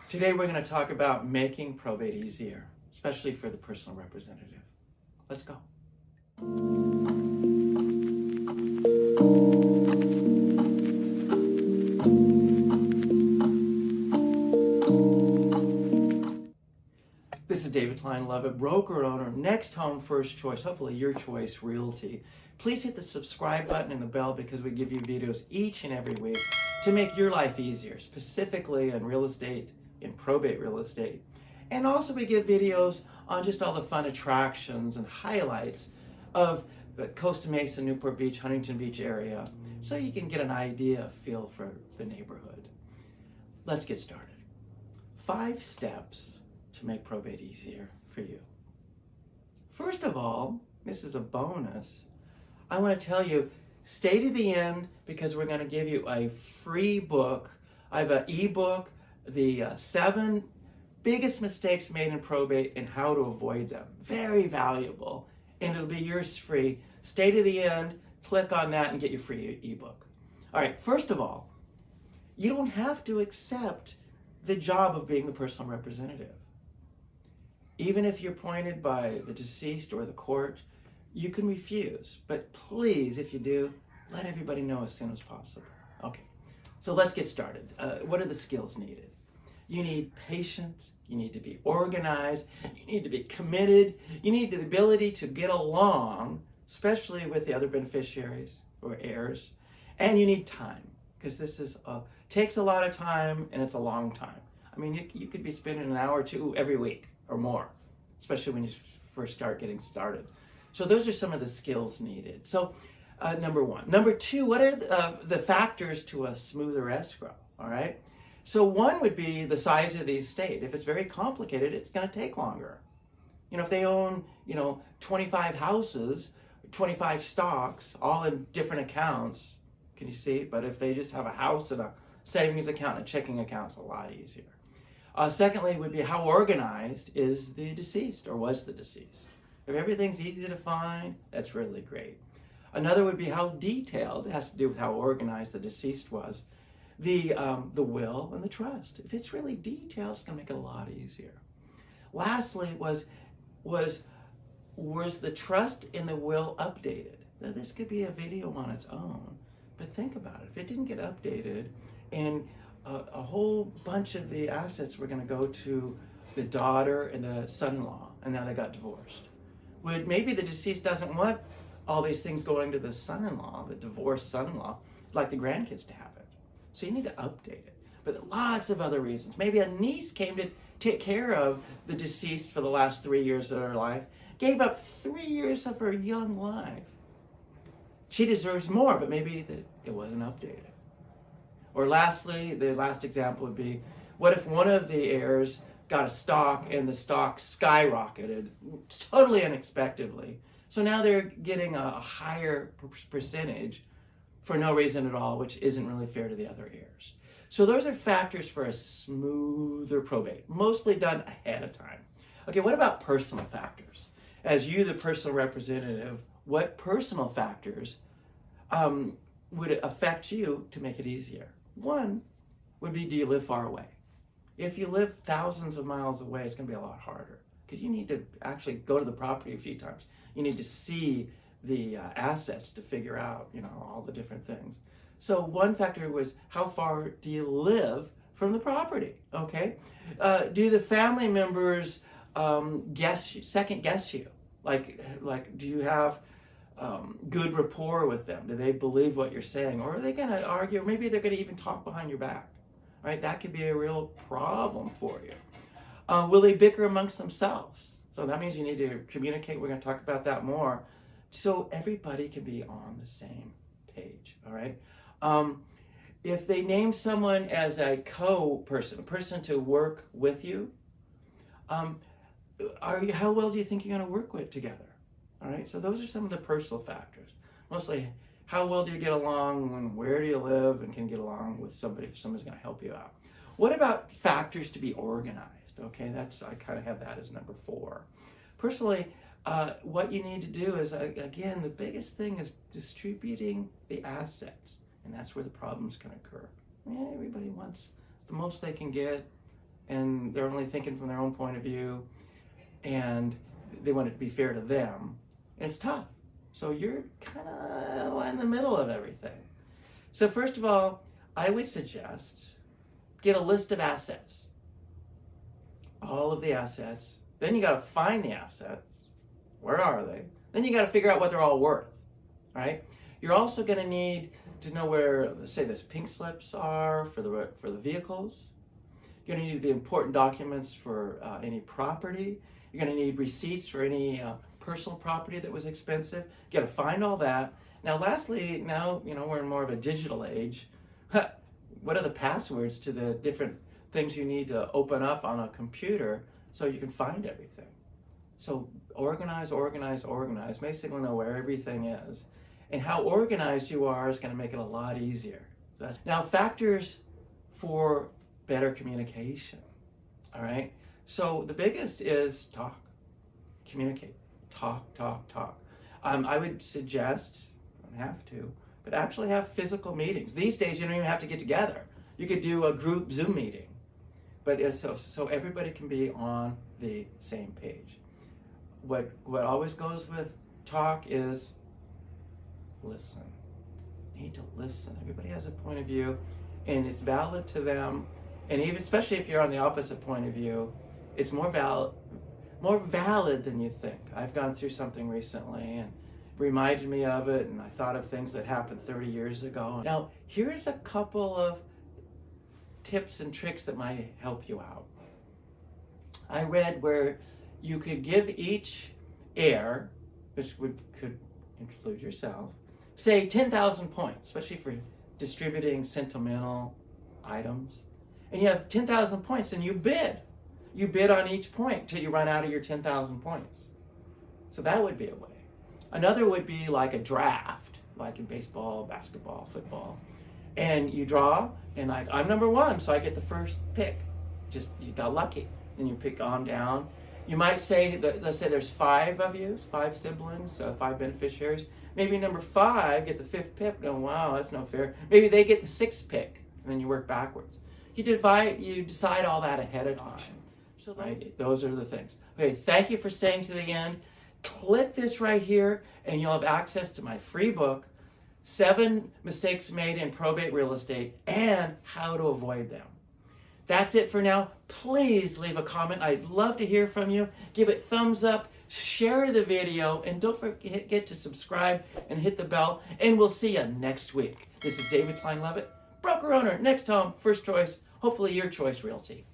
Today we're going to talk about making probate easier, especially for the personal representative. Let's go. This is David Klein-Lovett, broker owner, NextHome First Choice, hopefully your choice realty. Please hit the subscribe button and the bell because we give you videos each and every week to make your life easier, specifically in real estate, in probate real estate. And also we give videos on just all the fun attractions and highlights of the Costa Mesa, Newport Beach, Huntington Beach area, so you can get an idea, feel for the neighborhood. Let's get started. 5 steps to make probate easier for you. First of all, this is a bonus. I want to tell you, stay to the end because we're going to give you a free book. I have an ebook, the 7 biggest mistakes made in probate and how to avoid them. Very valuable, and it'll be yours free. Stay to the end, click on that and get your free ebook. All right, first of all, you don't have to accept the job of being the personal representative. Even if you're appointed by the deceased or the court, you can refuse. But please, if you do, let everybody know as soon as possible. Okay, so let's get started. What are the skills needed? You need patience, you need to be organized, you need to be committed, you need the ability to get along, especially with the other beneficiaries or heirs, and you need time, because this takes a lot of time and it's a long time. I mean, you could be spending an hour or two every week or more, especially when you first start getting started. So those are some of the skills needed. So number 1. Number 2, what are the factors to a smoother escrow, all right? So 1 would be the size of the estate. If it's very complicated, it's going to take longer. You know, if they own, 25 houses, 25 stocks, all in different accounts, can you see? But if they just have a house and a savings account and a checking account, it's a lot easier. Secondly, would be how organized is the deceased or was the deceased. If everything's easy to find, that's really great. Another would be how detailed. It has to do with how organized the deceased was. The will and the trust. If it's really detailed, it's going to make it a lot easier. Lastly, was the trust in the will updated? Now, this could be a video on its own, but think about it. If it didn't get updated and a whole bunch of the assets were going to go to the daughter and the son-in-law, and now they got divorced. Maybe the deceased doesn't want all these things going to the son-in-law, the divorced son-in-law, like the grandkids to have it. So you need to update it. But lots of other reasons. Maybe a niece came to take care of the deceased for the last 3 years of her life, gave up 3 years of her young life. She deserves more, but maybe it wasn't updated. Or lastly, the last example would be, what if one of the heirs got a stock and the stock skyrocketed totally unexpectedly? So now they're getting a higher percentage for no reason at all, which isn't really fair to the other heirs. So those are factors for a smoother probate, mostly done ahead of time. Okay, what about personal factors? As you, the personal representative, what personal factors would affect you to make it easier? 1 would be, do you live far away? If you live thousands of miles away, it's going to be a lot harder because you need to actually go to the property a few times. You need to see the assets to figure out, all the different things. So 1 factor was, how far do you live from the property? Okay. Do the family members second guess you? Like, do you have good rapport with them? Do they believe what you're saying? Or are they going to argue? Or maybe they're going to even talk behind your back. Right? That could be a real problem for you. Will they bicker amongst themselves? So that means you need to communicate. We're going to talk about that more. So everybody can be on the same page. All right. If they name someone as a co-person, a person to work with you, how well do you think you're going to work with together? All right, so those are some of the personal factors. Mostly, how well do you get along, and where do you live, and can get along with somebody if somebody's going to help you out. What about factors to be organized? Okay, I kind of have that as number 4. Personally, what you need to do is, again, the biggest thing is distributing the assets, and that's where the problems can occur. Yeah, everybody wants the most they can get, and they're only thinking from their own point of view, and they want it to be fair to them, and it's tough. So you're kind of in the middle of everything. So first of all, I would suggest get a list of assets, all of the assets. Then you got to find the assets. Where are they? Then you got to figure out what they're all worth. All right. You're also going to need to know where, say, those pink slips are for the vehicles. You're going to need the important documents for any property. You're going to need receipts for any personal property that was expensive. You got to find all that. Now, lastly, now we're in more of a digital age. What are the passwords to the different things you need to open up on a computer so you can find everything? So organize, organize, organize. Basically know where everything is. And how organized you are is going to make it a lot easier. Now, factors for better communication. All right? So the biggest is talk. Communicate. Talk, talk, talk. I would suggest, you don't have to, but actually have physical meetings. These days, you don't even have to get together. You could do a group Zoom meeting. But so everybody can be on the same page. What always goes with talk is listen. You need to listen. Everybody has a point of view, and it's valid to them. And even, especially if you're on the opposite point of view, it's more valid than you think. I've gone through something recently and reminded me of it, and I thought of things that happened 30 years ago. Now, here's a couple of tips and tricks that might help you out. I read where you could give each heir, which could include yourself, say 10,000 points, especially for distributing sentimental items. And you have 10,000 points, and you bid. You bid on each point till you run out of your 10,000 points. So that would be a way. Another would be like a draft, like in baseball, basketball, football. And you draw, and I'm number one, so I get the first pick. Just, you got lucky. Then you pick on down. You might say, let's say there's 5 of you, 5 siblings, 5 beneficiaries. Maybe number 5 get the 5th pick. Oh, wow, that's no fair. Maybe they get the 6th pick, and then you work backwards. You decide all that ahead of time. So right, those are the things. Okay, thank you for staying to the end. Click this right here, and you'll have access to my free book, 7 Mistakes Made in Probate Real Estate and How to Avoid Them. That's it for now. Please leave a comment. I'd love to hear from you. Give it thumbs up, share the video, and don't forget to subscribe and hit the bell. And we'll see you next week. This is David Klein Lovett, broker owner, NextHome, First Choice, hopefully your choice realty.